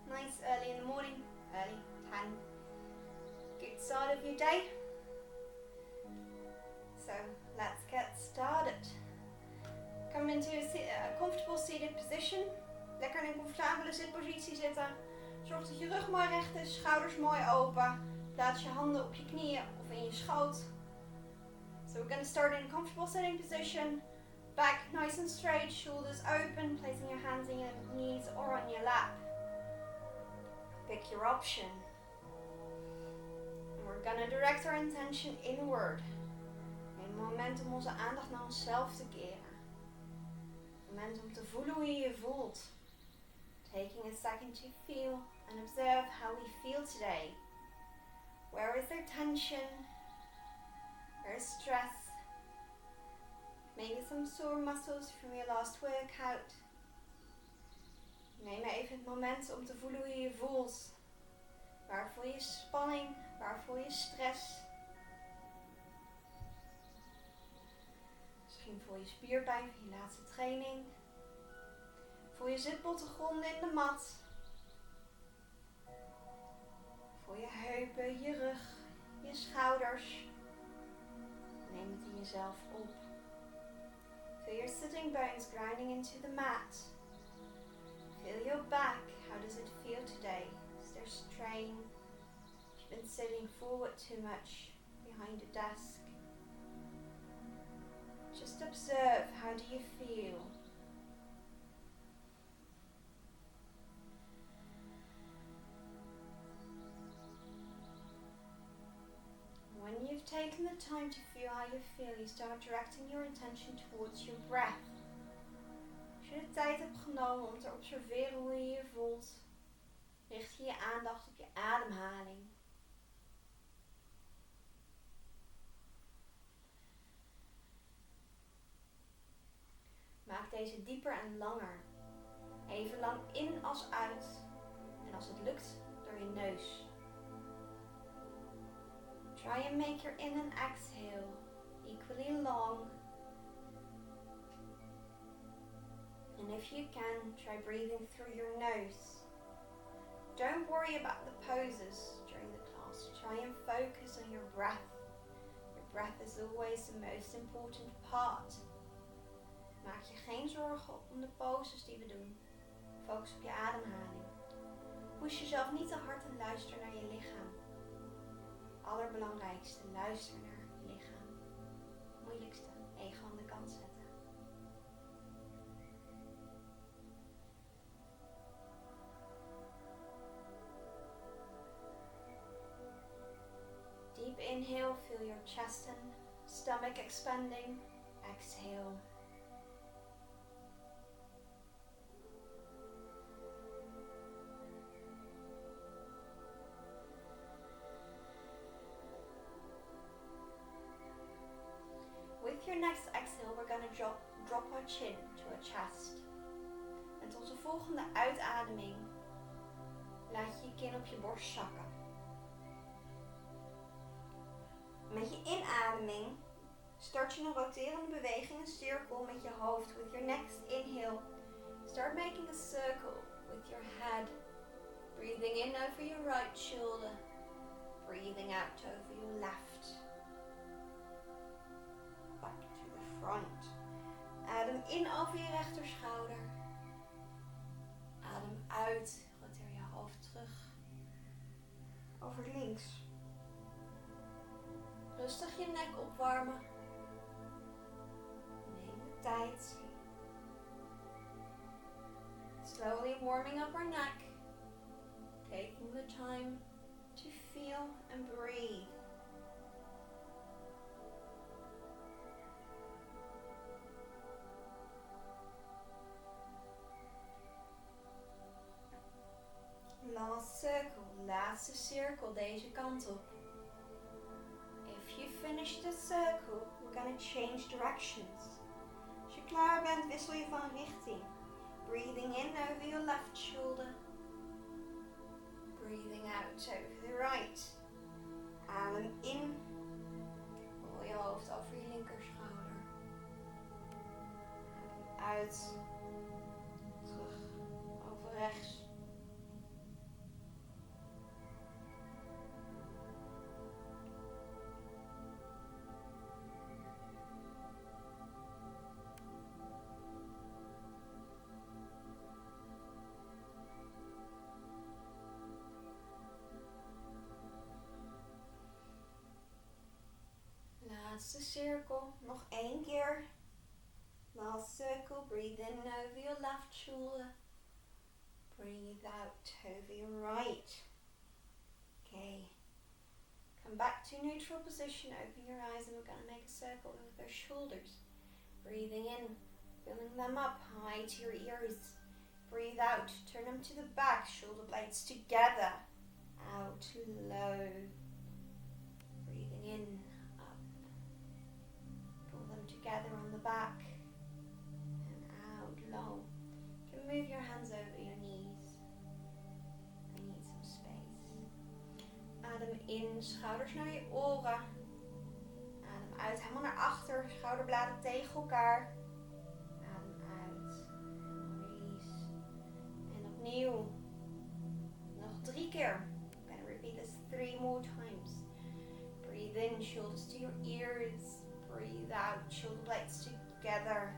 Nice early in the morning, early 10. Good start of your day. So let's get started. Come into a comfortable seated position. Lekker in een comfortabele zitpositie zitten. Zorg dat je rug mooi recht is, schouders mooi open. Plaats je handen op je knieën of in je schoot. So we're going to start in a comfortable sitting position. Back nice and straight, shoulders open, placing your hands in your knees or on your lap. Pick your option. And we're going to direct our intention inward. Een moment om onze aandacht naar onszelf te keren. Een moment om te voelen hoe je je voelt. Taking a second to feel and observe how we feel today. Where is there tension? Where is stress? Maybe some sore muscles from your last workout. Neem even het moment om te voelen hoe je je voelt. Waar voel je spanning? Waar voel je stress? Misschien voel je spierpijn van je laatste training. Voel je zitbotten gronden in de mat. Voel je heupen, je rug, je schouders. Neem het in jezelf op. Feel your sitting bones grinding into the mat. Feel your back. How does it feel today? Is there strain? Have you been sitting forward too much behind the desk? Just observe. How do you feel? When you've taken the time to feel how you feel, you start directing your intention towards your breath. Als je de tijd hebt genomen om te observeren hoe je je voelt, richt je je aandacht op je ademhaling. Maak deze dieper en langer. Even lang in als uit. En als het lukt, door je neus. Try and make your in and exhale equally long. And if you can, try breathing through your nose. Don't worry about the poses during the class. Try and focus on your breath. Your breath is always the most important part. Maak je geen zorgen om de poses die we doen. Focus op je ademhaling. Push jezelf niet te hard en luister naar je lichaam. Allerbelangrijkste, luister naar je lichaam. Moeilijkste, ego aan de kant zetten. Deep inhale, feel your chest and stomach expanding. Exhale. With your next exhale, we're going to drop our chin to our chest. Met onze volgende uitademing laat je je kin op je borst zakken. Met je inademing start je een roterende beweging, een cirkel met je hoofd. With your next inhale, start making a circle with your head. Breathing in over your right shoulder, breathing out over your left. Back to the front. Adem in over je rechterschouder. Adem uit, roteer je hoofd terug. Over links. Rustig je nek opwarmen. Neem de tijd. Slowly warming up our neck. Taking the time to feel and breathe. Last circle, laatste cirkel deze kant op. If you finish the circle, we're going to change directions. Als je klaar bent, wissel je van richting. Breathing in over your left shoulder. Breathing out over the right. Adem in. Rol je hoofd over je linkerschouder. Adem uit. Terug over rechts. circle. Nog 1 keer. Last circle. Breathe in over your left shoulder. Breathe out over your right. Okay. Come back to neutral position. Open your eyes and we're going to make a circle with those shoulders. Breathing in. Filling them up high to your ears. Breathe out. Turn them to the back. Shoulder blades together. Out low. Breathing in. Up. Pull them together on the back. And out low. You can move your hands over your knees. I need some space. Adem in. Schouders naar je oren. Adem uit. Helemaal naar achter. Schouderbladen tegen elkaar. Opnieuw. Nog 3 keer. I'm going to repeat this 3 more times. Breathe in, shoulders to your ears. Breathe out, shoulder blades together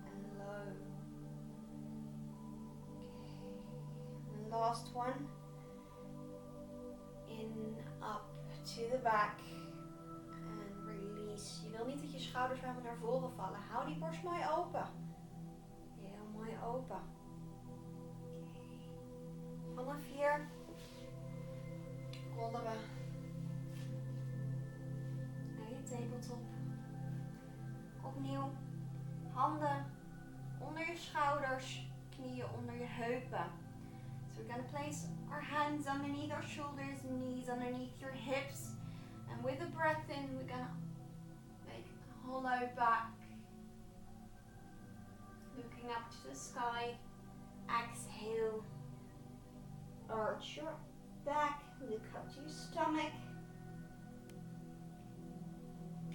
and low. Okay. And the last one. In, up, to the back. En release. Je wil niet dat je schouders helemaal naar voren vallen. Hou die borst mooi open. Heel mooi open. Vanaf hier rollen we naar je tabletop. Opnieuw handen onder je schouders, knieën onder je heupen. So we're going to place our hands underneath our shoulders, knees underneath your hips. And with the breath in, we're going to make a hollow back. Looking up to the sky. Exhale. Arch your back, look up to your stomach.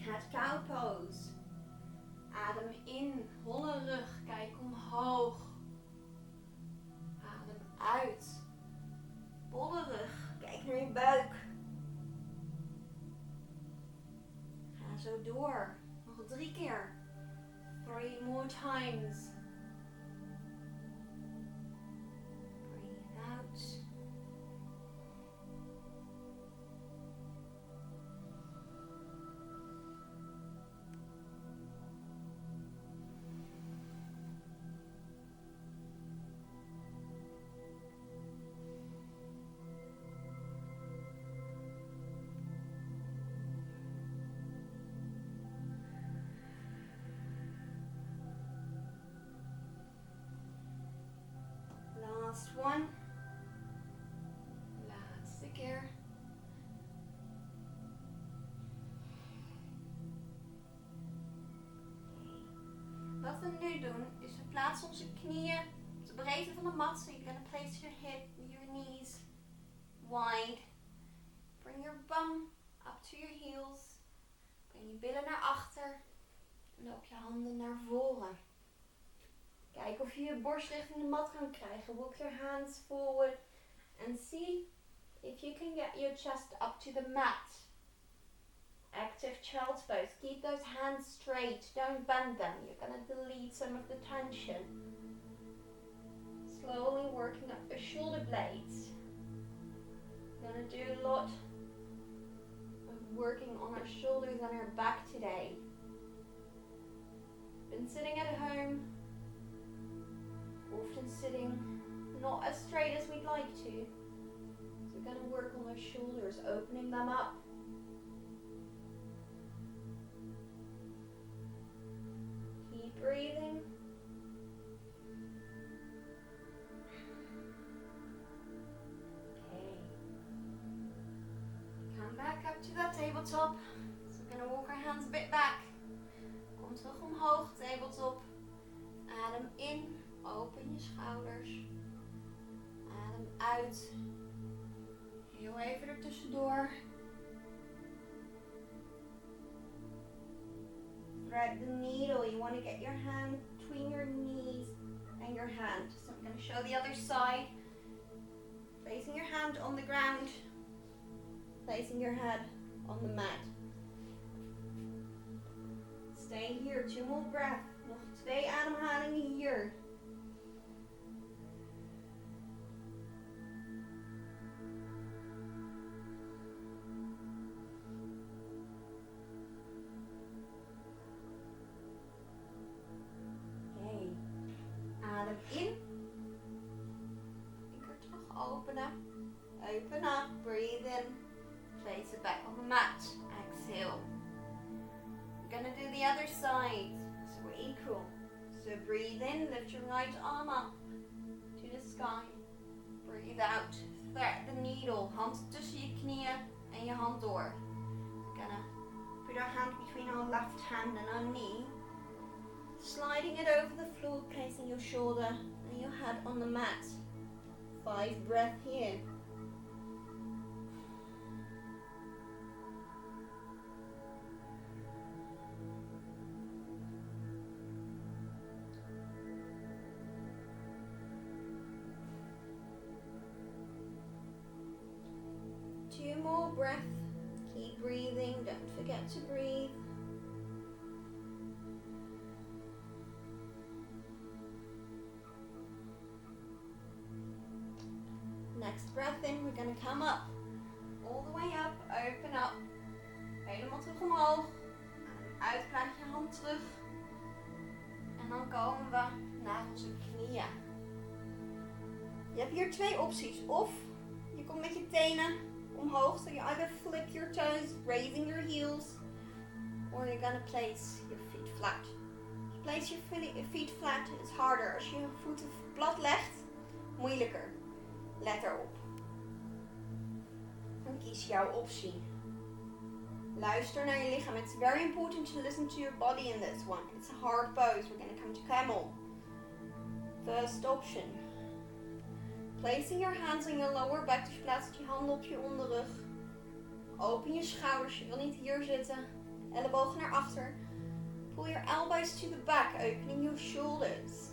Cat-cow pose. Adem in, holle rug, kijk omhoog. Adem uit. Bolle rug, kijk naar je buik. Ga zo door. Nog 3 keer. 3 more times. Breathe out. Last one. Laatste keer. Wat we nu doen is we plaatsen onze knieën op de breedte van de mat. So you're going to place your knees wide. Bring your bum up to your heels. Breng je billen naar achter. En loop je handen naar voren. Kijk of je je borst richting de mat kan krijgen. Walk your hands forward and see if you can get your chest up to the mat. Active child's pose. Keep those hands straight. Don't bend them. You're going to delete some of the tension. Slowly working up the shoulder blades. We're going to do a lot of working on our shoulders and our back today. Been sitting at home. Often sitting not as straight as we'd like to. So we're going to work on those shoulders, opening them up. Keep breathing. Okay. Come back up to that tabletop. So we're going to walk our hands a bit back. Kom terug omhoog, tabletop. Adem in. Open je schouders. Adem uit. Heel even ertussendoor. Thread the needle. You want to get your hand between your knees and your hand. So I'm going to show the other side. Placing your hand on the ground. Placing your head on the mat. Stay here. 2 more breaths. Nog 2 ademhalingen hier. Open up, breathe in. Place it back on the mat. Exhale. We're going to do the other side. So we're equal. So breathe in, lift your right arm up to the sky. Breathe out. Thread the needle. Hand tussen je knieën en je hand door. We're going to put our hand between our left hand and our knee. Sliding it over the floor, placing your shoulder and your head on the mat. 5 breaths here. Two more breaths. Keep breathing. Don't forget to breathe. Next breath in, we're going to come up. All the way up, open up. Helemaal terug omhoog. Adem uit, krijg je hand terug. En dan komen we naar onze knieën. Je hebt hier 2 opties. Of je komt met je tenen omhoog. So you either flip your toes, raising your heels. Or you're going to place your feet flat. If you place your feet flat, it's harder. Als je je voeten plat legt, moeilijker. Let erop. En kies jouw optie. Luister naar je lichaam. It's very important to listen to your body in this one. It's a hard pose. We're going to come to camel. First option. Placing your hands on your lower back. Dus je plaatst je handen op je onderrug. Open je schouders. Je wil niet hier zitten. Ellebogen naar achter. Pull your elbows to the back. Opening your shoulders.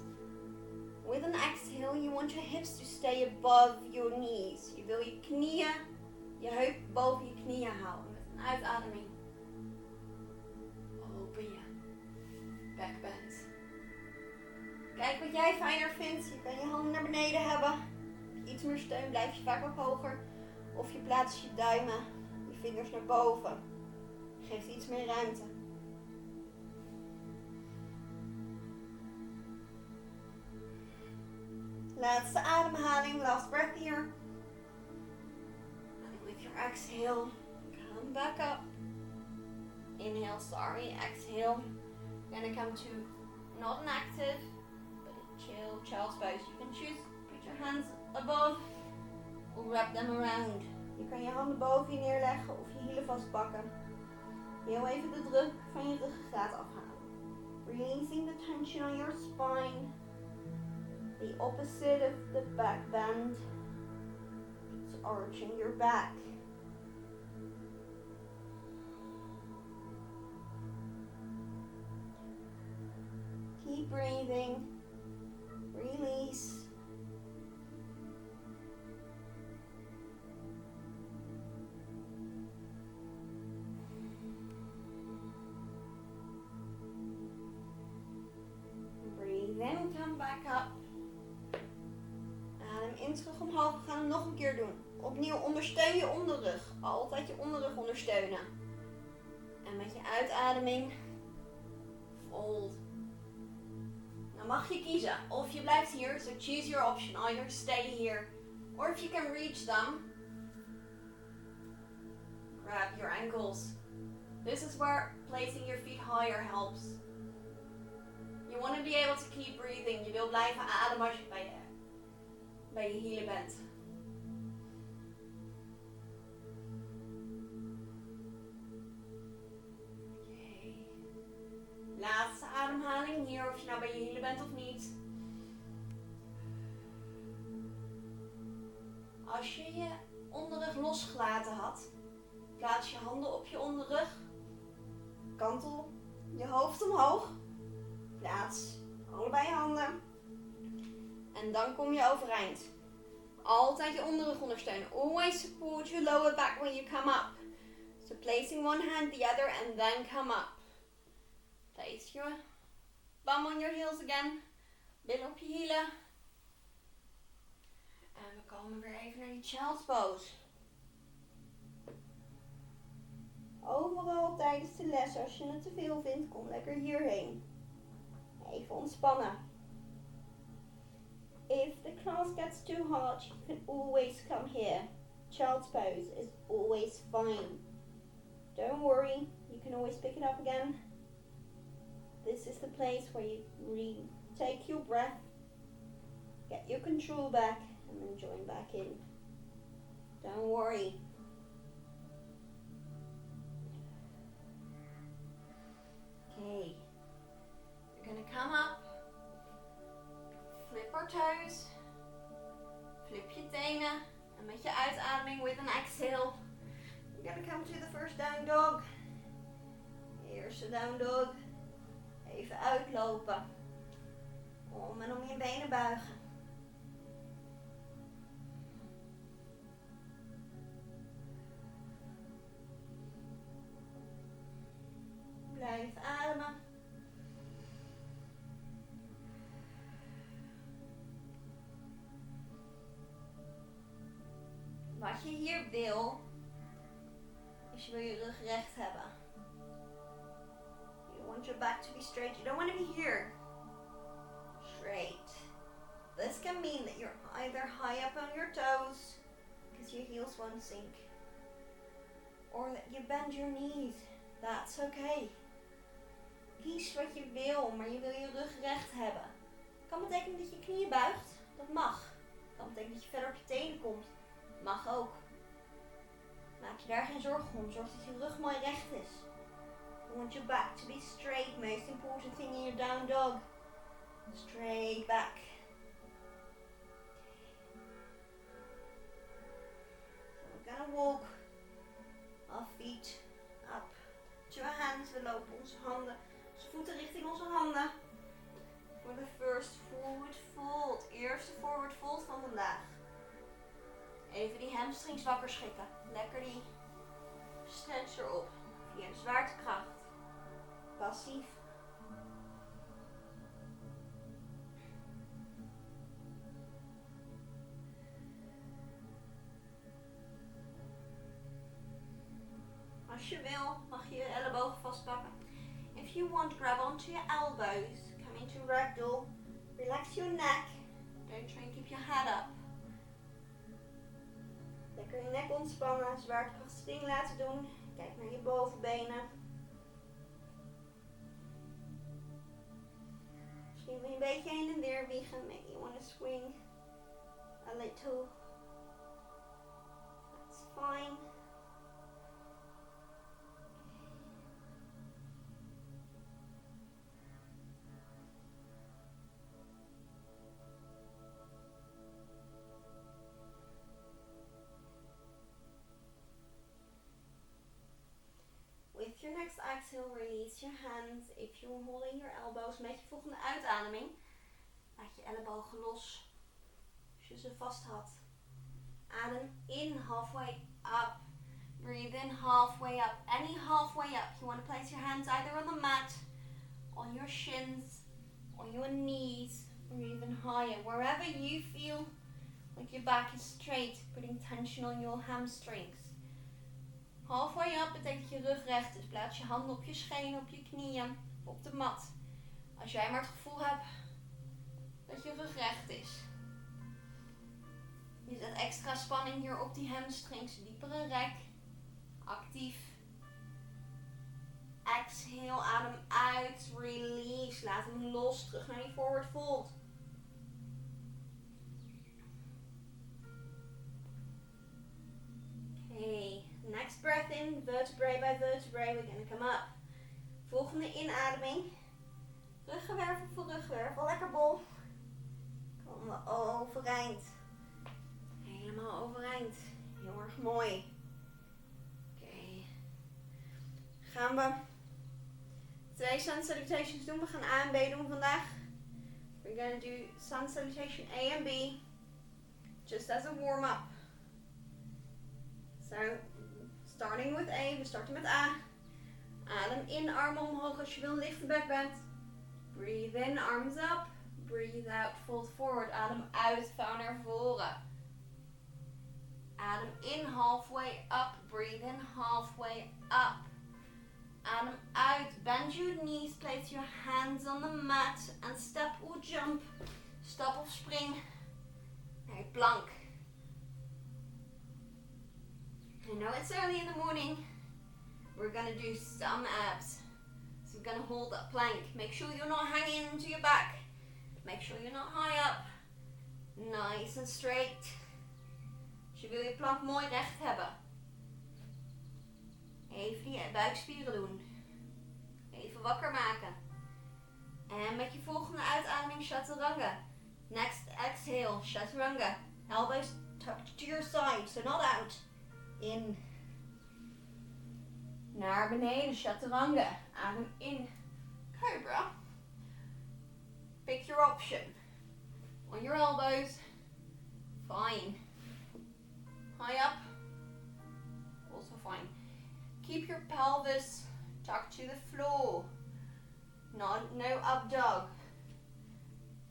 With an exhale, you want your hips to stay above your knees. Je wil je knieën, je heup boven je knieën houden. Met een uitademing. Open je. Back bend. Kijk wat jij fijner vindt. Je kan je handen naar beneden hebben. Heb je iets meer steun, blijf je vaak wat hoger. Of je plaatst je duimen, je vingers naar boven. Geeft iets meer ruimte. Laatste ademhaling, last breath here. And with your exhale, come back up. Inhale, exhale. Gonna come to not an active, but a chill child's pose. You can choose, put your hands above, or wrap them around. Je kan je handen boven je neerleggen of je hielen vastpakken. Heel even de druk van je ruggengraat afhalen. Releasing the tension on your spine. The opposite of the back bend. It's arching your back. Keep breathing. Release. Breathe in, come back up. Adem in, terug omhoog. We gaan hem nog een keer doen. Opnieuw ondersteun je onderrug. Altijd je onderrug ondersteunen. En met je uitademing fold. Dan mag je kiezen. Of je blijft hier. So choose your option. Either stay here. Or if you can reach them, grab your ankles. This is where placing your feet higher helps. You want to be able to keep breathing. Je wil blijven ademen als je bij je hielen bent. Okay. Laatste ademhaling hier, of je nou bij je hielen bent of niet. Als je je onderrug losgelaten had, plaats je handen op je onderrug. Kantel je hoofd omhoog. Plaats allebei je handen. En dan kom je overeind. Altijd je onderrug ondersteunen. Always support your lower back when you come up. So placing one hand the other and then come up. Place your bum on your heels again. Billen op je hielen. En we komen weer even naar die child's pose. Overal tijdens de les, als je het te veel vindt, kom lekker hierheen. Even ontspannen. If the class gets too hard, you can always come here. Child's pose is always fine. Don't worry, you can always pick it up again. This is the place where you retake your breath, get your control back, and then join back in. Don't worry. Okay, we're gonna come up, flip our toes, flip je tenen, en met je uitademing with an exhale, we're gonna come to the first down dog. Eerste down dog. Even uitlopen. Om en om je benen buigen. Blijf ademen. Wat je hier wil, is je wil je rug recht hebben. You want your back to be straight. You don't want to be here. Straight. This can mean that you're either high up on your toes, because your heels won't sink, or that you bend your knees. That's okay. Kies wat je wil, maar je wil je rug recht hebben. Kan betekenen dat je knieën buigt. Dat mag. Kan betekenen dat je verder op je tenen komt. Mag ook. Maak je daar geen zorgen om. Zorg dat je rug mooi recht is. You want your back to be straight. Most important thing in your down dog. Straight back. So we're gonna walk our feet up to our hands. We lopen onze handen, onze voeten richting onze handen. For the first forward fold. Eerste forward fold van vandaag. Even die hamstrings wakker schikken. Lekker die stretch erop. Via de zwaartekracht. Passief. Als je wil, mag je je ellebogen vastpakken. If you want, grab onto your elbows. Come into ragdoll. Relax your neck. Don't try and keep your head up. Lekker je nek ontspannen. Zwaartekrachtsding laten doen. Kijk naar je bovenbenen. Misschien wil je een beetje heen en weer wiegen. Maybe you want to swing a little. That's fine. With your next exhale, release your hands. If you're holding your elbows, met je volgende uitademing, laat je ellebogen los. Als je ze vast had. Adem in, halfway up. Breathe in, halfway up. Any halfway up. You want to place your hands either on the mat, on your shins, on your knees, or even higher. Wherever you feel like your back is straight, putting tension on your hamstrings. Halfway up betekent dat je rug recht is. Plaats je handen op je schenen, op je knieën, op de mat. Als jij maar het gevoel hebt dat je rug recht is. Je zet extra spanning hier op die hamstrings. Diepere rek. Actief. Exhale, adem uit. Release. Laat hem los. Terug naar die forward fold. Okay. Next breath in, vertebrae by vertebrae, we're going to come up. Volgende inademing. Ruggenwervel voor ruggenwervel, lekker bol. Komen we overeind. Helemaal overeind. Heel erg mooi. Oké. Gaan we 2 sun salutations doen. We gaan A en B doen vandaag. We're going to do sun salutation A en B. Just as a warm-up. So, starting with A, we starten met A. Adem in, armen omhoog als je wil, lift the back bend. Breathe in, arms up. Breathe out, fold forward. Adem uit, vouw naar voren. Adem in, halfway up. Breathe in, halfway up. Adem uit, bend your knees, place your hands on the mat and step or jump. Stap of spring. Okay, plank. I know it's early in the morning. We're gonna do some abs. So we're gonna hold that plank. Make sure you're not hanging into your back. Make sure you're not high up. Nice en straight. Dus je wil je plank mooi recht hebben. Even die buikspieren doen. Even wakker maken. En met je volgende uitademing chaturanga. Next exhale, chaturanga. Elbows tucked to your side, so not out. In. Naar beneden, chaturanga. Adem in, cobra. Pick your option. On your elbows, fine. High up, also fine. Keep your pelvis tucked to the floor. No up dog.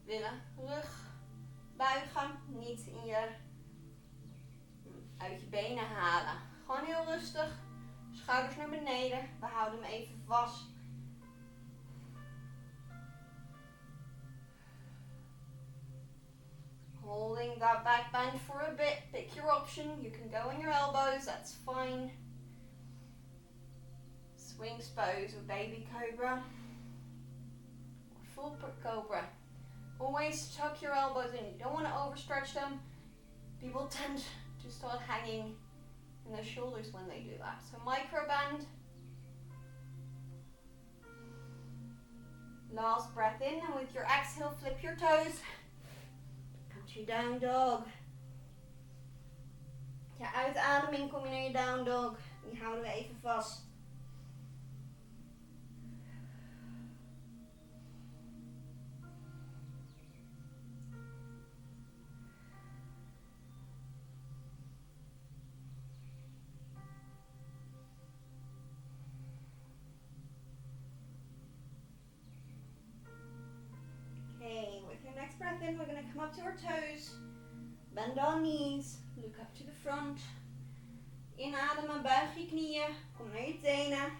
Willen rug buigen, niet uit je benen halen. Gewoon heel rustig. Schouders naar beneden. We houden hem even vast. Holding that back bend for a bit. Pick your option. You can go on your elbows. That's fine. Swing pose or baby cobra. Or full cobra. Always tuck your elbows in. You don't want to overstretch them. People tend to start hanging in their shoulders when they do that. So micro bend. Last breath in, and with your exhale, flip your toes. Come to down dog. Je uitademing kom je naar je down dog. Die houden we even vast. Breath in, we're going to come up to our toes, bend our knees, look up to the front, inademen, buig je knieën, kom naar je tenen,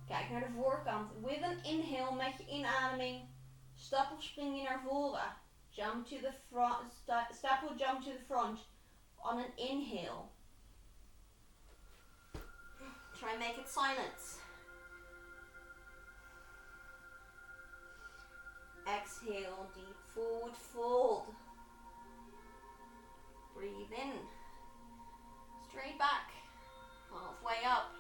kijk naar de voorkant. With an inhale, met je inademing, stap of spring je naar voren, jump to the front, step or jump to the front, on an inhale. Try and make it silent. Exhale, deep forward fold. Breathe in. Straight back. Halfway up.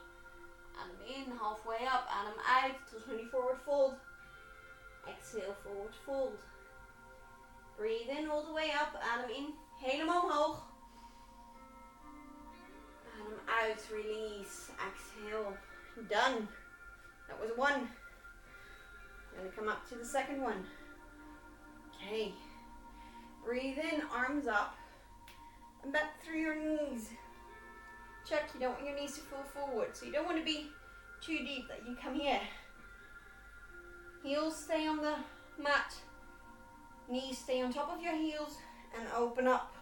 Adem in, halfway up. Adem uit. Terug naar die forward fold. Exhale, forward fold. Breathe in all the way up. Adem in, helemaal omhoog. Adem uit, release. Exhale. Done. That was one. Gonna come up to the second one. Okay. Breathe in, arms up. And back through your knees. Check, you don't want your knees to fall forward. So you don't want to be too deep that you come here. Heels stay on the mat. Knees stay on top of your heels and open up.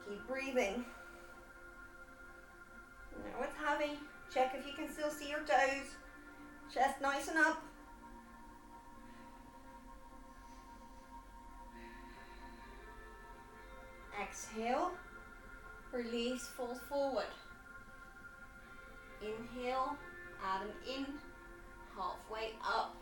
Keep breathing. Now it's heavy. Check if you can still see your toes. Chest nice and up. Exhale. Release, fold forward. Inhale. Adem in. Halfway up.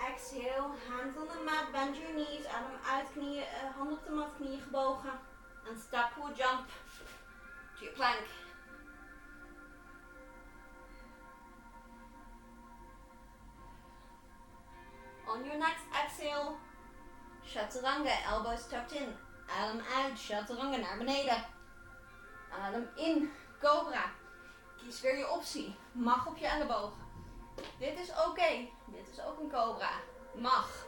Exhale. Hands on the mat. Bend your knees. Adem uit. Knieën, handen op de mat. Knieën gebogen. And step or jump to your plank. On your next exhale, chaturanga, elbows tucked in. Adem uit, chaturanga naar beneden. Adem in, cobra. Kies weer je optie. Mag op je ellebogen. Dit is oké. Dit is ook een cobra. Mag.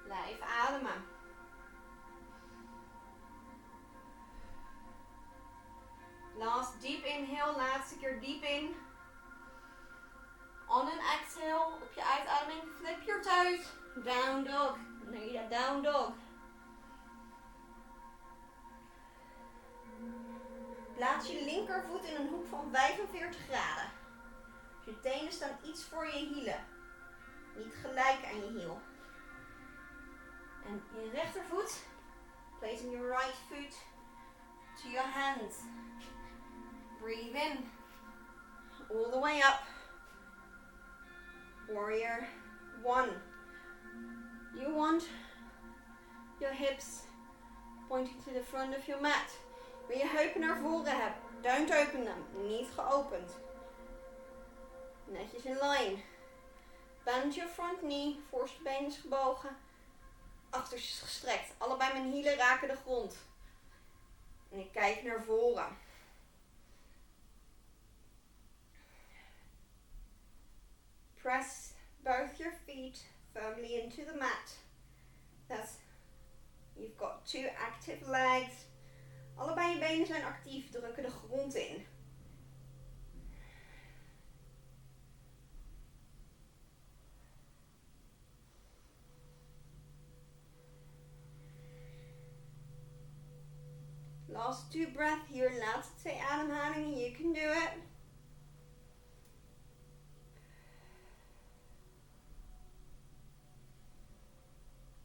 Blijf ademen. Last deep inhale, laatste keer diep in. On an exhale, op je uitademing, flip your toes. Down dog. Nee, down dog. Plaats je linkervoet in een hoek van 45 graden. Je tenen staan iets voor je hielen. Niet gelijk aan je hiel. En je rechtervoet, placing your right foot to your hands. Breathe in. All the way up. Warrior 1. You want your hips pointing to the front of your mat. Wil je heupen naar voren hebben. Don't open them. Niet geopend. Netjes in line. Bend your front knee. Voorste been is gebogen. Achterste is gestrekt. Allebei mijn hielen raken de grond. En ik kijk naar voren. Press both your feet firmly into the mat. You've got 2 active legs. Allebei je benen zijn actief, drukken de grond in. Last 2 breaths here, laatste 2 ademhalingen, you can do it.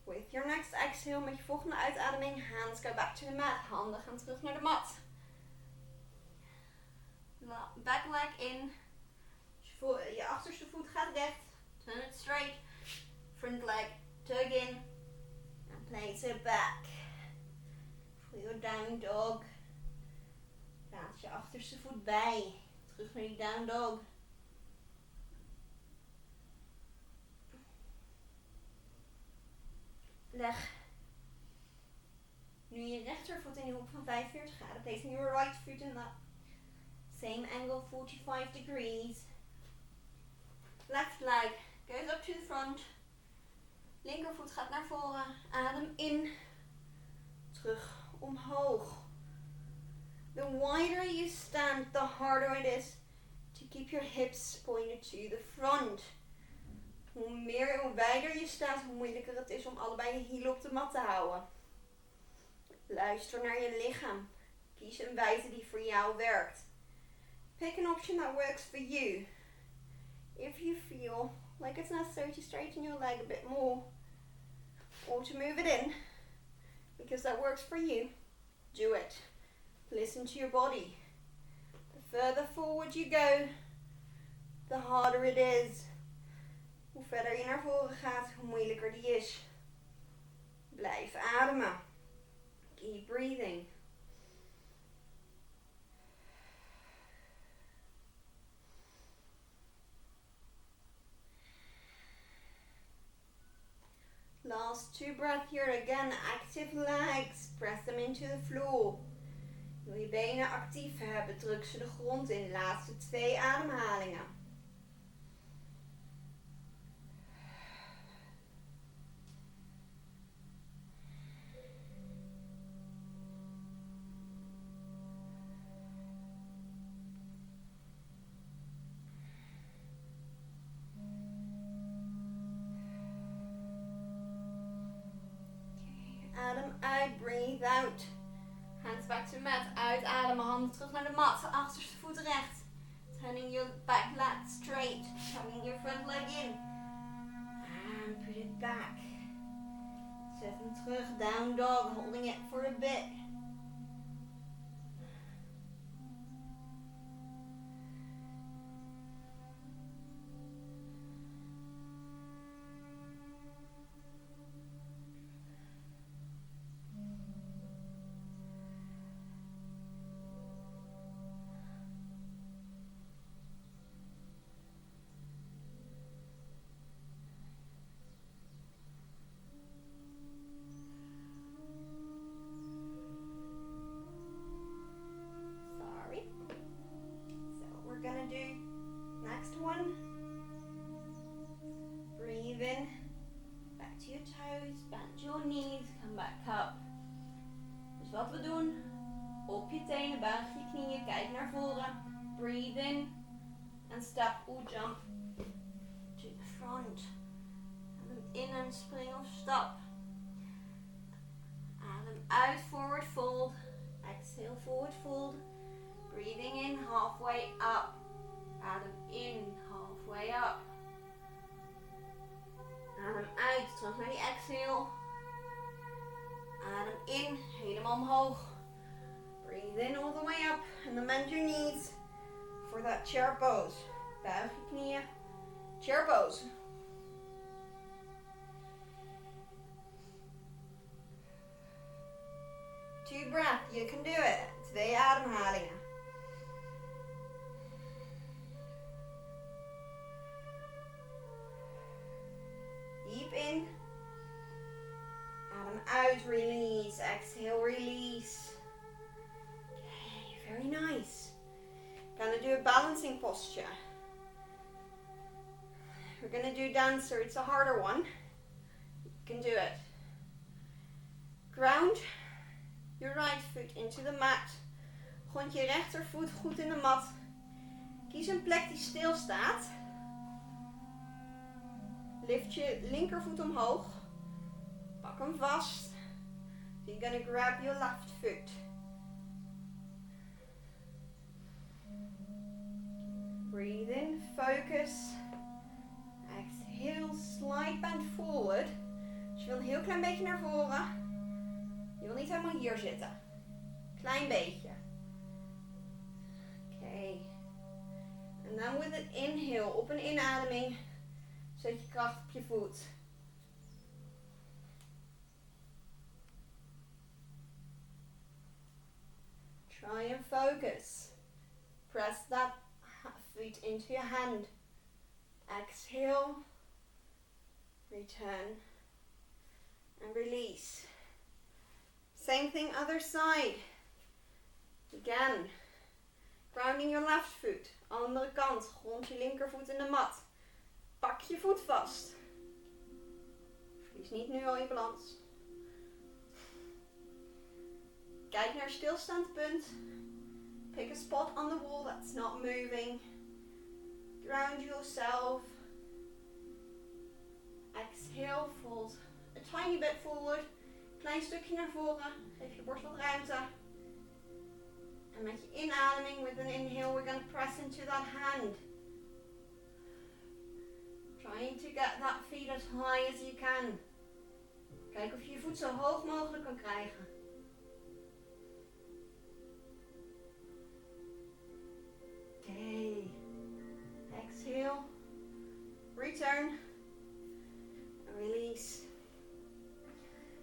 With your next exhale, met je volgende uitademing, hands go back to the mat. Handen gaan terug naar de mat. Back leg in. Je achterste voet gaat recht. Turn it straight. Front leg, tug in. And place it back. For your down dog. Plaats je achterste voet bij. Terug naar die down dog. Leg nu je rechtervoet in de hoek van 45 graden. Placing your right foot in that same angle, 45 degrees. Left leg goes up to the front. Linkervoet gaat naar voren. Adem in. Terug omhoog. The wider you stand, the harder it is to keep your hips pointed to the front. Hoe wijder je staat, hoe moeilijker het is om allebei je hielen op de mat te houden. Luister naar je lichaam. Kies een wijze die voor jou werkt. Pick an option that works for you. If you feel like it's necessary to straighten your leg a bit more, or to move it in, because that works for you, do it. Listen to your body. The further forward you go, the harder it is. Hoe verder je naar voren gaat, hoe moeilijker die is. Blijf ademen. Keep breathing. Last 2 breaths here again. Active legs. Press them into the floor. Wil je benen actief hebben, druk ze de grond in. Laatste 2 ademhalingen. Adem uit, breathe out. Hands back to mat, uitademen, handen terug naar de mat, achterste voet recht. Turning your back leg straight, tugging your front leg in. And put it back. Zet hem terug, down dog, holding it for a bit. In, back to your toes, bend your knees, come back up. Dus wat we doen, op je tenen, buig je knieën, kijk naar voren, breathe in, and step or jump to the front. Adem in en spring of stap. Adem uit, forward fold, exhale, forward fold, Breathing in, halfway up. Adem in, halfway up. Adem uit, terug naar die exhale. Adem in, helemaal omhoog. Breathe in all the way up. And then bend your knees for that chair pose. Buig je knieën. Chair pose. Two breath, you can do it. 2 ademhalingen. Deep in. Adem uit, release. Exhale, release. Okay, very nice. Gonna do a balancing posture. We're gonna do dancer, it's a harder one. You can do it. Ground your right foot into the mat. Grond je rechtervoet goed in de mat. Kies een plek die stil staat. Lift je linkervoet omhoog. Pak hem vast. So you're gonna grab your left foot. Breathe in, focus. Exhale, slide bend forward. Dus je wil een heel klein beetje naar voren. Je wil niet helemaal hier zitten. Klein beetje. Oké. En dan with an inhale, op een inademing, zet je kracht op je voet. Try and focus. Press that foot into your hand. Exhale. Return. And release. Same thing other side. Again. Grounding your left foot. Andere kant. Grond je linkervoet in de mat. Pak je voet vast. Verlies niet nu al je balans. Kijk naar stilstaand punt. Pick a spot on the wall that's not moving. Ground yourself. Exhale, fold a tiny bit forward. Klein stukje naar voren. Geef je borst wat ruimte. En met je inademing, with an inhale, we're going to press into that hand. Trying to get that feet as high as you can. Kijk of je je voet zo hoog mogelijk kan krijgen. Okay. Exhale. Return. Release.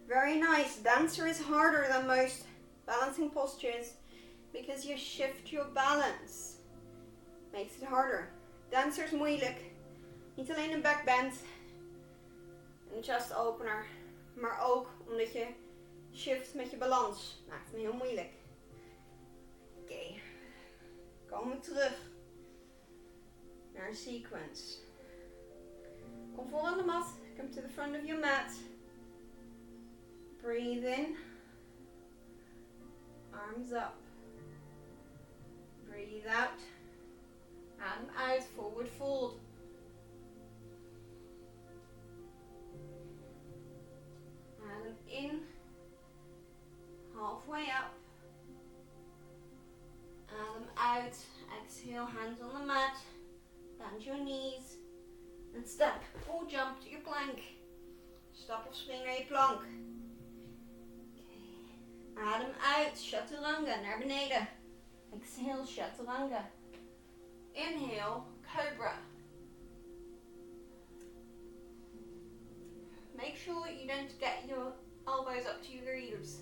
Very nice. Dancer is harder than most balancing postures because you shift your balance. Makes it harder. Dancer is moeilijk. Niet alleen een backbend, een chest opener, maar ook omdat je shift met je balans. Maakt hem heel moeilijk. Oké. Komen we terug naar een sequence. Kom voor aan de mat. Come to the front of your mat. Breathe in. Arms up. Breathe out. Adem uit. Forward fold. Adem in. Halfway up. Adem uit. Exhale, hands on the mat. Bend your knees. And step or jump to your plank. Stap of spring naar je plank. Okay. Adem uit. Chaturanga naar beneden. Exhale, chaturanga. Inhale, cobra. Make sure you don't get your elbows up to your ears.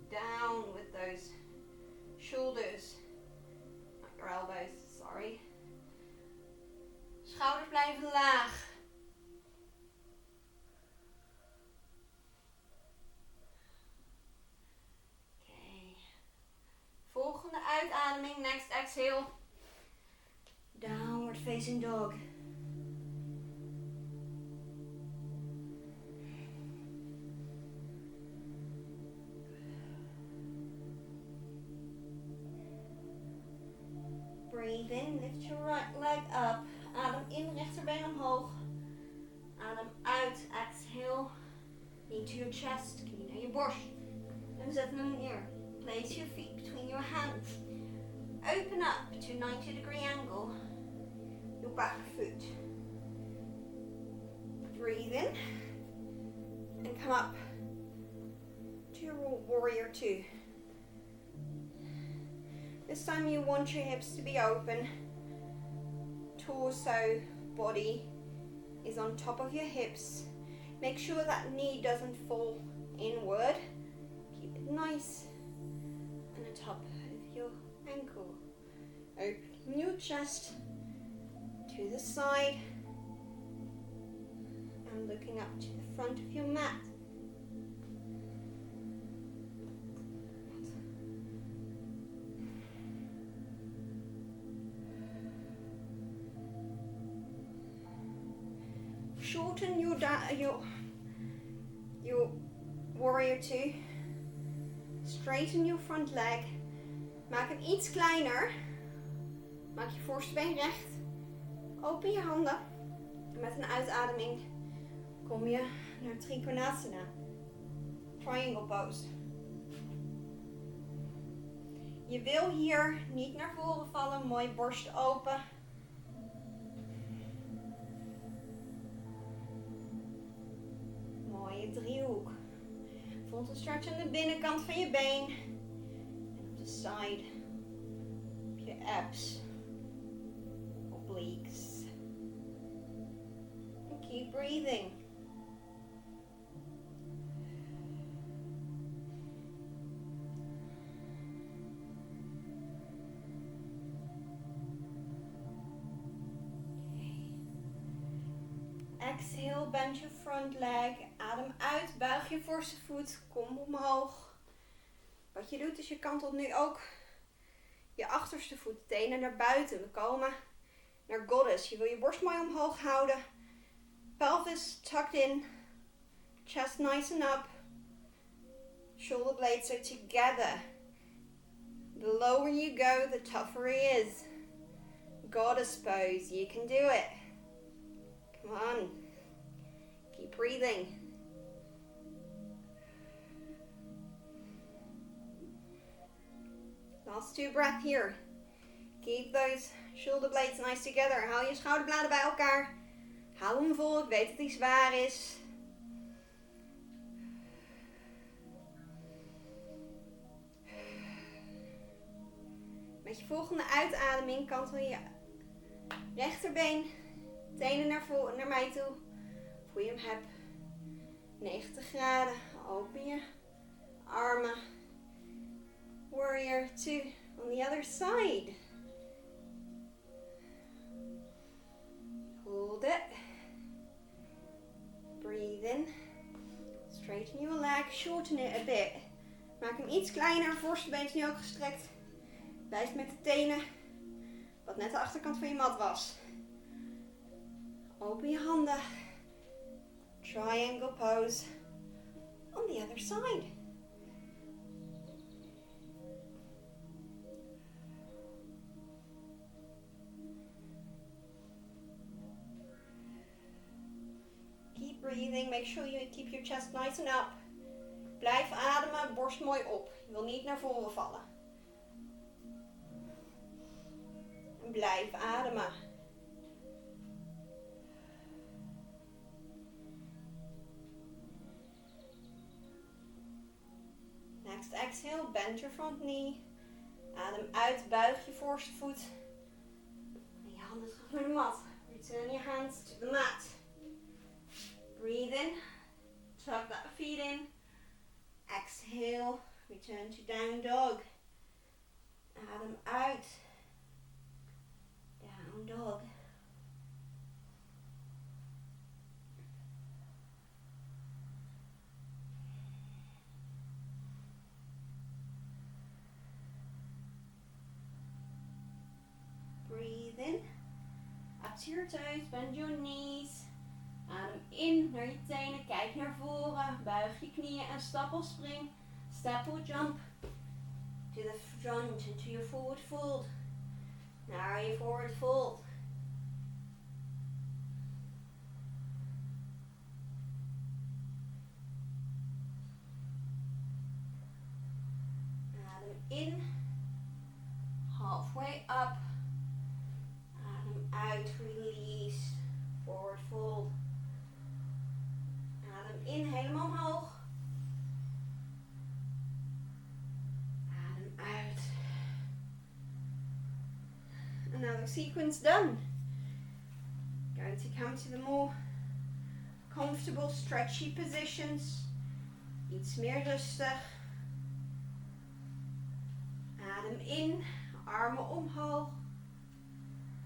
Down with those shoulders. Not your elbows, sorry. Schouders blijven laag. Oké. Volgende uitademing, next exhale. Downward facing dog. Breathe in, lift your right leg up. Adem in, rechterbeen omhoog. Adem uit, exhale. Knee to your chest, knie naar je borst. En zet hem neer. Place your feet between your hands. Open up to 90-degree angle, your back foot. Breathe in and come up to your warrior two. This time you want your hips to be open. Torso, body is on top of your hips. Make sure that knee doesn't fall inward. Keep it nice on the top of your ankle. Open your chest to the side and looking up to the front of your mat. Shorten your warrior two. Straighten your front leg. Maak hem iets kleiner. Maak je voorste been recht. Open je handen. En met een uitademing kom je naar Trikonasana. Triangle pose. Je wil hier niet naar voren vallen. Mooi borst open. Mooie driehoek. Voelt een stretch aan de binnenkant van je been. En op de side. Op je abs. Obliques. And keep breathing. Exhale, bend je front leg. Adem uit, buig je voorste voet. Kom omhoog. Wat je doet is je kantelt nu ook je achterste voet, tenen naar buiten. We komen naar Goddess. Je wil je borst mooi omhoog houden. Pelvis tucked in. Chest nice and up. Shoulder blades are together. The lower you go, the tougher it is. Goddess pose. You can do it. Come on. Keep breathing. Last two breaths here. Keep those shoulder blades nice together. Hou je schouderbladen bij elkaar. Hou hem vol. Ik weet dat hij zwaar is. Met je volgende uitademing kantel je rechterbeen. Tenen naar mij toe. Voel je hem heb. 90 graden. Open je armen. Warrior 2 on the other side. Hold it. Breathe in. Straighten your leg. Shorten it a bit. Maak hem iets kleiner. Voorste been is nu ook gestrekt. Blijf met de tenen. Wat net de achterkant van je mat was. Open je handen. Triangle pose on the other side. Keep breathing. Make sure you keep your chest nice and up. Blijf ademen. Borst mooi op. Je wil niet naar voren vallen. En blijf ademen. Next exhale, bend your front knee. Adem uit, buig je voorste voet. En je handen terug naar de mat. Return your hands to the mat. Breathe in. Tuck that feet in. Exhale, return to down dog. Adem uit. Down dog. Breathe in. Up to your toes, bend your knees. Adem in naar je tenen, kijk naar voren, buig je knieën en stap of spring. Step or jump to the front and to your forward fold. Naar je forward fold. Adem in. Halfway uit, release, forward fold. Adem in, helemaal omhoog. Adem uit. Another sequence done. Going to come to the more comfortable, stretchy positions. Iets meer rustig. Adem in, armen omhoog.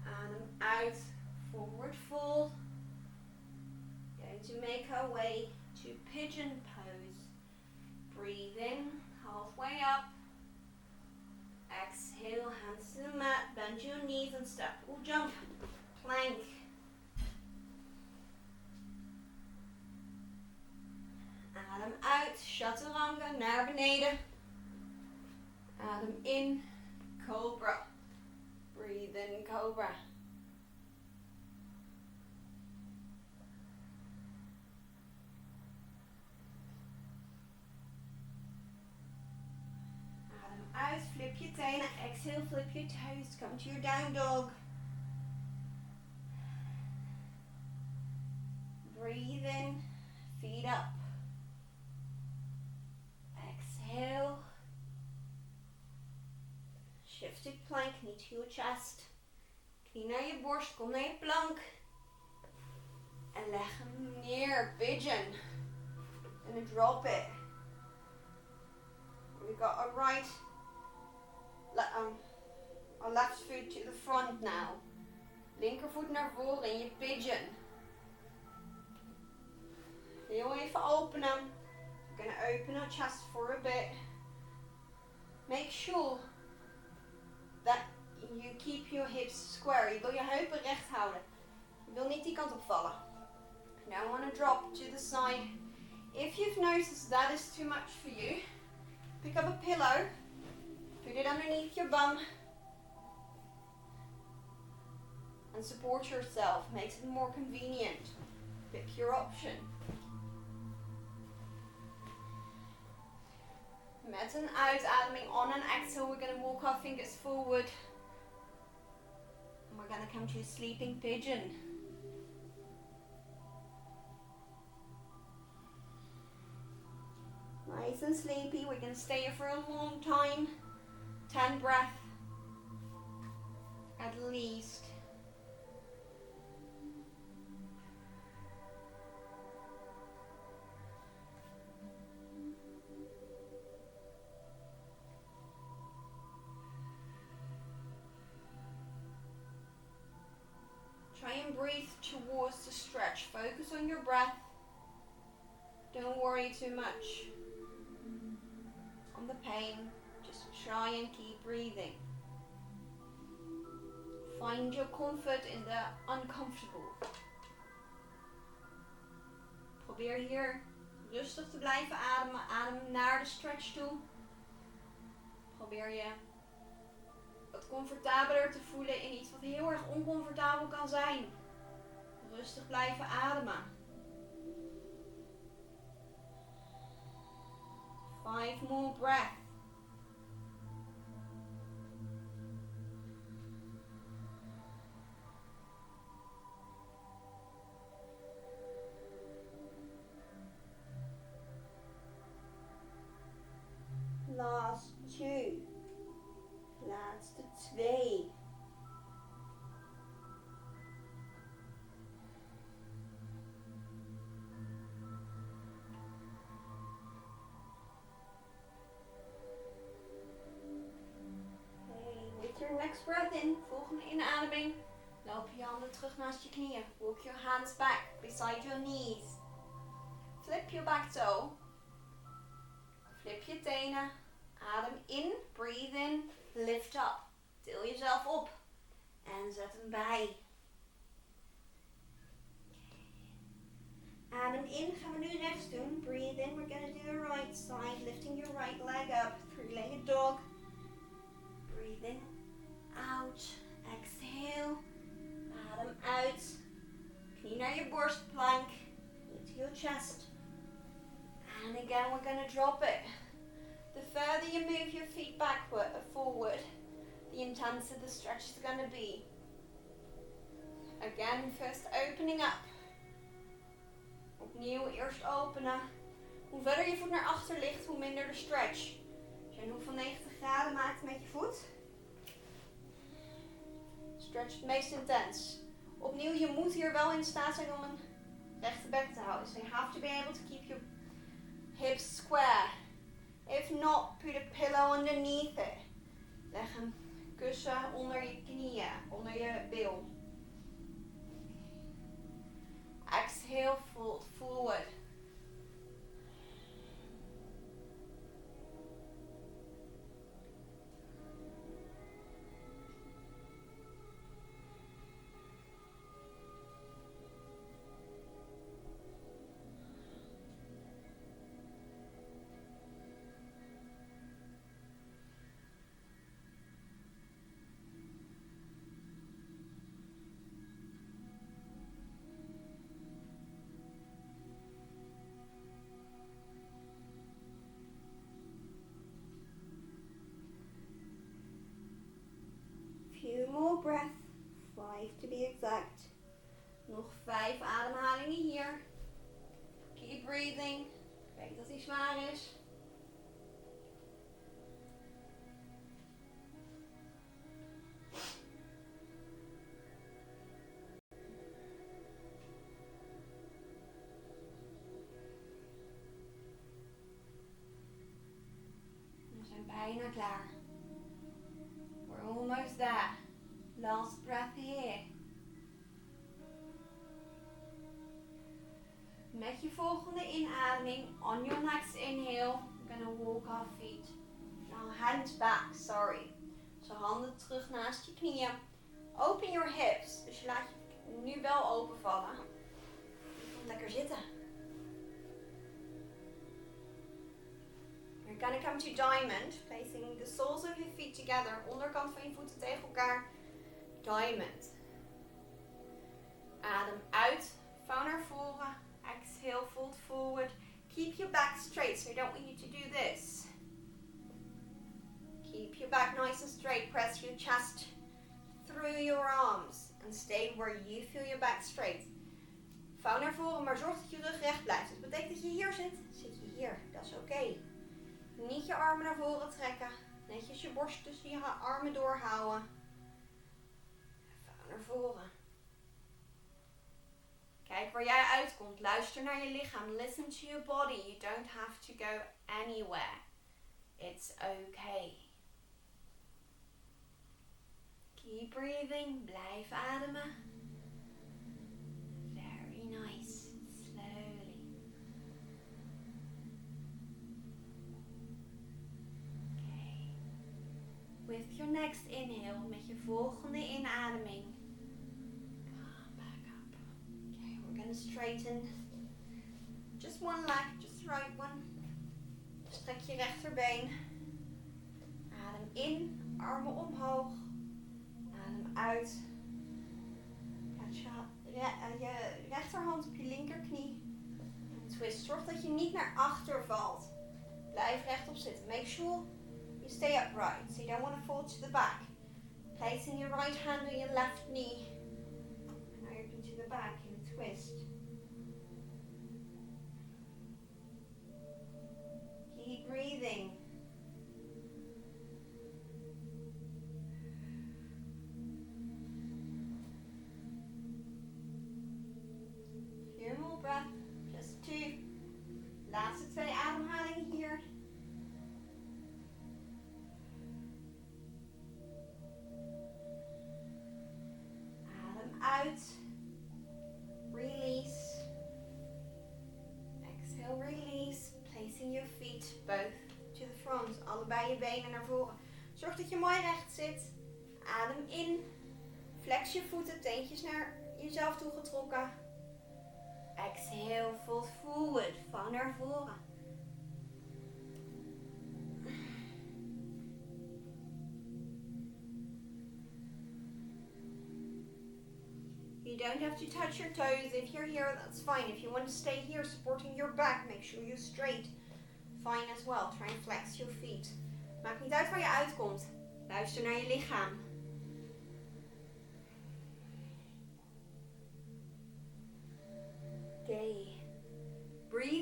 Adem uit, forward fold. Going to make our way to pigeon pose. Breathe in, halfway up. Exhale, hands to the mat, bend your knees and step or jump. Plank. Adem uit, chaturanga naar beneden. Adem in, cobra. Breathe in, cobra. Adem uit, flip je tenen. Exhale, flip your toes. Come to your down dog. Breathe in, feet up. Exhale. Shifted plank, knee to your chest. Knie naar je borst, kom naar je plank. En leg hem neer, pigeon. And drop it. We got our left foot to the front now. Linkervoet naar voren in je pigeon. Heel even openen. We're going to open our chest for a bit. Make sure that you keep your hips square. Je wil je heupen recht houden. Je wil niet die kant op vallen. Now I want to drop to the side. If you've noticed that is too much for you, pick up a pillow, put it underneath your bum, and support yourself. Makes it more convenient. Pick your option. Met een uitademing, on an exhale, we're going to walk our fingers forward. And we're going to come to a sleeping pigeon. Nice and sleepy. We're going to stay here for a long time. 10 breaths at least. Try and breathe towards the stretch. Focus on your breath. Don't worry too much on the pain. Just try and keep breathing. Find your comfort in the uncomfortable. Probeer hier rustig te blijven ademen. Adem naar de stretch toe. Probeer je wat comfortabeler te voelen in iets wat heel erg oncomfortabel kan zijn. Rustig blijven ademen. 5 more breaths. Last 2. Laatste 2. With your next breath in, volgende inademing, loop je handen terug naast je knieën. Walk your hands back beside your knees. Flip your back toe. Flip je tenen. Adem in, breathe in, lift up. Til jezelf op. En zet hem bij. Adem in, gaan we nu rechts doen. Breathe in, we're going to do the right side. Lifting your right leg up. 3-legged dog. Breathe in, out. Exhale. Adem uit. Knie naar je borst, plank. Knee to your chest. And again, we're going to drop it. The further you move your feet forward, the intenser the stretch is going to be. And first opening up. Opnieuw eerst openen. Hoe verder je voet naar achter ligt, hoe minder de stretch. Als je een hoek van 90 graden maakt met je voet. Stretch het meest intens. Opnieuw, je moet hier wel in staat zijn om een rechte bek te houden. So you have to be able to keep your hips square. If not, put a pillow underneath it. Leg een kussen onder je knieën, onder je bil. Exhale, fold forward. Few more breaths, 5 to be exact. Nog 5 ademhalingen hier. Keep breathing. Kijk dat hij zwaar is. We zijn bijna klaar. We're almost there. Last breath here. Met je volgende inademing, on your next inhale, we're gonna walk our feet. Now hands back, sorry. Zo handen terug naast je knieën. Open your hips. Dus je laat je nu wel openvallen. Lekker zitten. You're gonna come to diamond, placing the soles of your feet together. Onderkant van je voeten tegen elkaar. Diamond. Adem uit, vouw naar voren. Exhale, fold forward. Keep your back straight, so I don't want you to do this. Keep your back nice and straight. Press your chest through your arms. And stay where you feel your back straight. Vouw naar voren, maar zorg dat je rug recht blijft. Dat betekent dat je hier zit. Zit je hier, dat is oké. Niet je armen naar voren trekken. Netjes je borst tussen je armen doorhouden. Vouw naar voren. Kijk waar jij uitkomt. Luister naar je lichaam. Listen to your body. You don't have to go anywhere. It's okay. Keep breathing. Blijf ademen. Very nice. Slowly. Okay. With your next inhale, met je volgende inademing. And straighten. Just one leg, just the right one. Strek je rechterbeen. Adem in, armen omhoog. Adem uit. Plaats je rechterhand op je linkerknie. En twist. Zorg dat je niet naar achter valt. Blijf rechtop zitten. Make sure you stay upright. So you don't want to fall to the back. Placing your right hand on your left knee. And now you're to the back in a twist. Keep breathing. Few more breath. Just 2. Laatste 2 ademhalingen hier. Adem uit. Release. Exhale, release. Placing your feet both to the front. Allebei je benen naar voren. Zorg dat je mooi recht zit. Adem in. Flex je voeten, teentjes naar jezelf toe getrokken. Exhale, fold forward. Vouw naar voren. You don't have to touch your toes. If you're here, that's fine. If you want to stay here supporting your back, make sure you're straight. Fine as well. Try and flex your feet. Maakt niet uit waar je uitkomt. Luister naar je lichaam.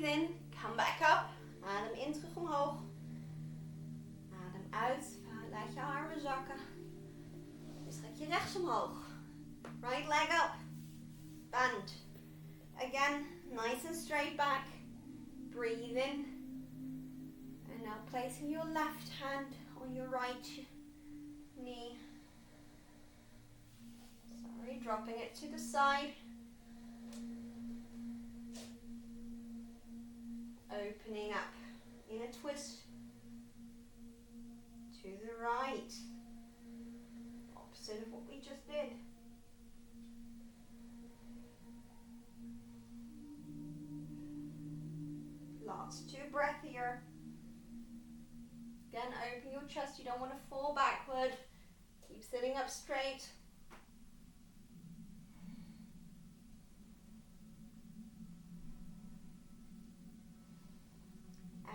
in, come back up. Adem in, terug omhoog. Adem uit, laat je armen zakken. Dus trek je rechts omhoog. Right leg up. Bend. Again, nice and straight back. Breathe in. And now placing your left hand on your right knee. Sorry, dropping it to the side. Opening up in a twist to the right. Opposite of what we just did. Last 2 breaths here. Again, open your chest. You don't want to fall backward. Keep sitting up straight.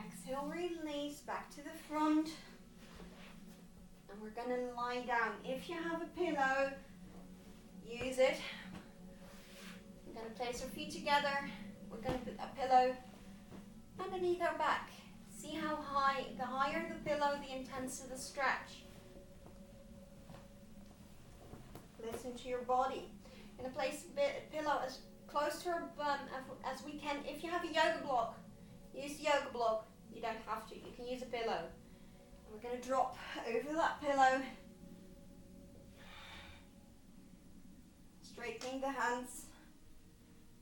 Exhale, release back to the front. And we're going to lie down. If you have a pillow, use it. We're going to place our feet together. We're going to put a pillow underneath our back. See how high, the higher the pillow, the intenser the stretch. Listen to your body. Going to place a pillow as close to our bum as we can. If you have a yoga block, use the yoga block. You don't have to. You can use a pillow. And we're going to drop over that pillow. Straightening the hands.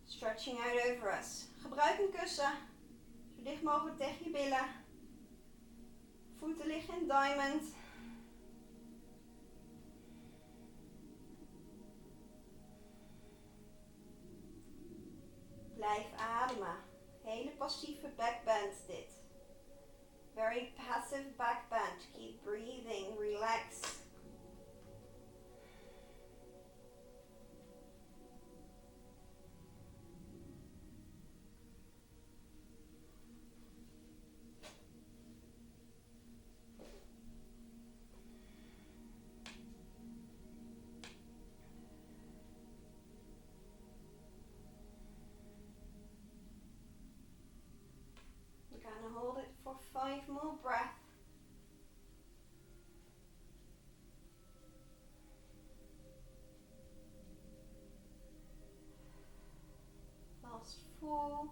Stretching out over us. Gebruik een kussen. Zo dicht mogelijk tegen je billen. Voeten liggen in diamond. Blijf ademen. Hele passieve backbend dit. Very passive backbend. Keep breathing. Relax. Hold it for 5 more breaths. Last 4.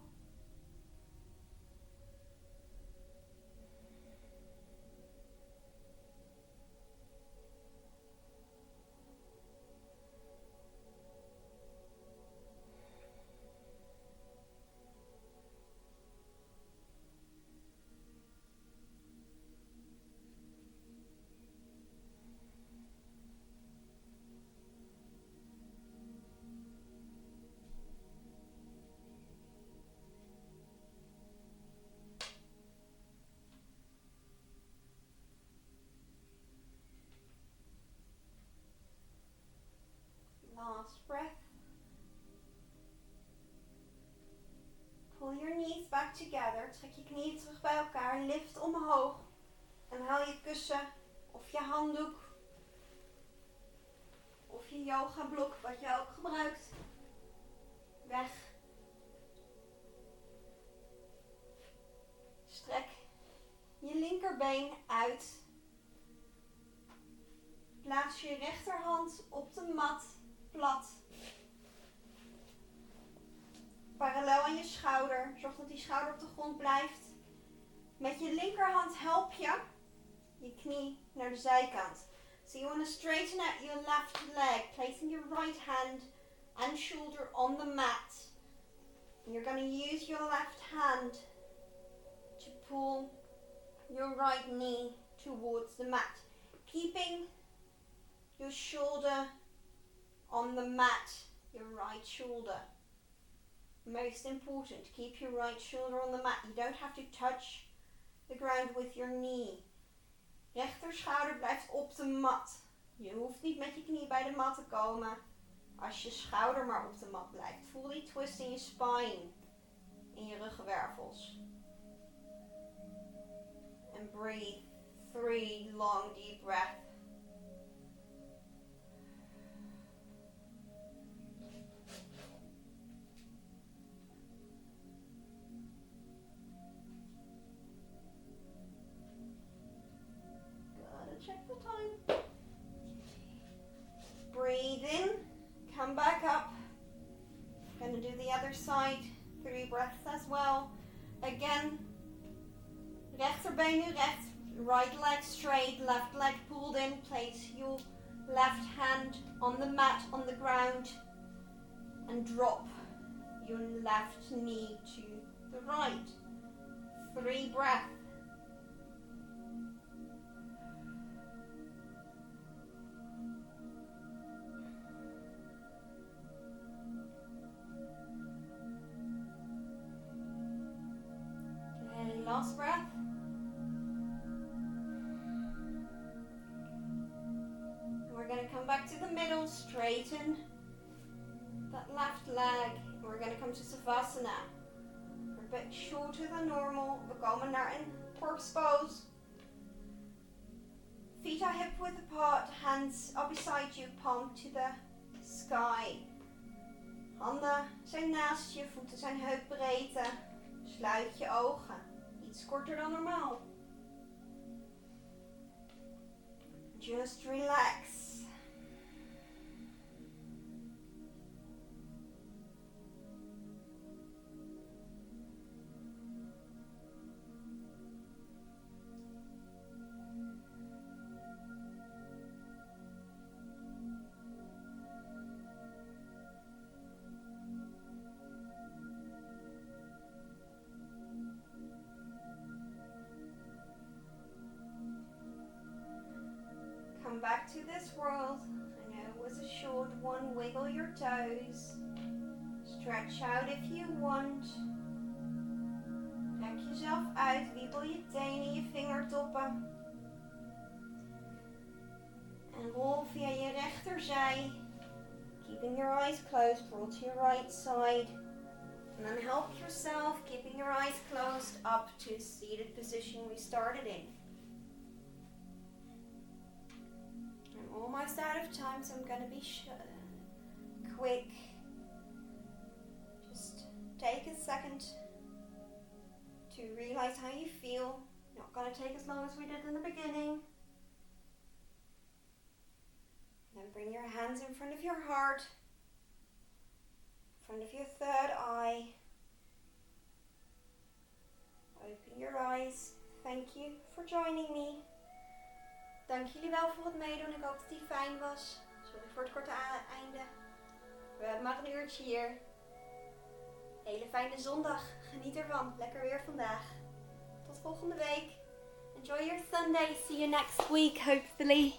Last breath. Pull your knees back together. Trek je knieën terug bij elkaar. Lift omhoog. En haal je kussen of je handdoek of je yoga blok, wat je ook gebruikt, weg. Strek je linkerbeen uit. Plaats je rechterhand op de mat. Plat. Parallel aan je schouder. Zorg dat die schouder op de grond blijft. Met je linkerhand help je je knie naar de zijkant. So you want to straighten out your left leg. Placing your right hand and shoulder on the mat. And you're going to use your left hand to pull your right knee towards the mat. Keeping your shoulder on the mat, your right shoulder. Most important, keep your right shoulder on the mat. You don't have to touch the ground with your knee. Rechter schouder blijft op de mat. Je hoeft niet met je knie bij de mat te komen. Als je schouder maar op de mat blijft. Voel die twist in je spine. In je ruggenwervels. And breathe 3 long deep breaths. back up. Gonna do the other side. 3 breaths as well. Again, rechterbeen nu recht. Right leg straight, left leg pulled in. Place your left hand on the mat, on the ground. And drop your left knee to the right. 3 breaths. Okay, last breath. We're going to come back to the middle, straighten that left leg. We're going to come to Savasana. We're a bit shorter than normal. We komen naar een horse pose. Feet are hip width apart, hands up beside you, palm to the sky. Handen zijn naast je, voeten zijn heupbreedte. Sluit je ogen. Iets korter dan normaal. Just relax. Come back to this world. I know it was a short one. Wiggle your toes. Stretch out if you want. Rek jezelf uit. Wiebel je tenen, je vingertoppen. En rol via je rechterzij. Keeping your eyes closed. Roll to your right side. And then help yourself, keeping your eyes closed, up to seated position we started in. Almost out of time, so I'm going to be quick. Just take a second to realize how you feel. Not going to take as long as we did in the beginning. Then bring your hands in front of your heart, in front of your third eye. Open your eyes. Thank you for joining me. Dank jullie wel voor het meedoen. Ik hoop dat die fijn was. Sorry voor het korte einde. We hebben maar een uurtje hier. Hele fijne zondag. Geniet ervan. Lekker weer vandaag. Tot volgende week. Enjoy your Sunday. See you next week, hopefully.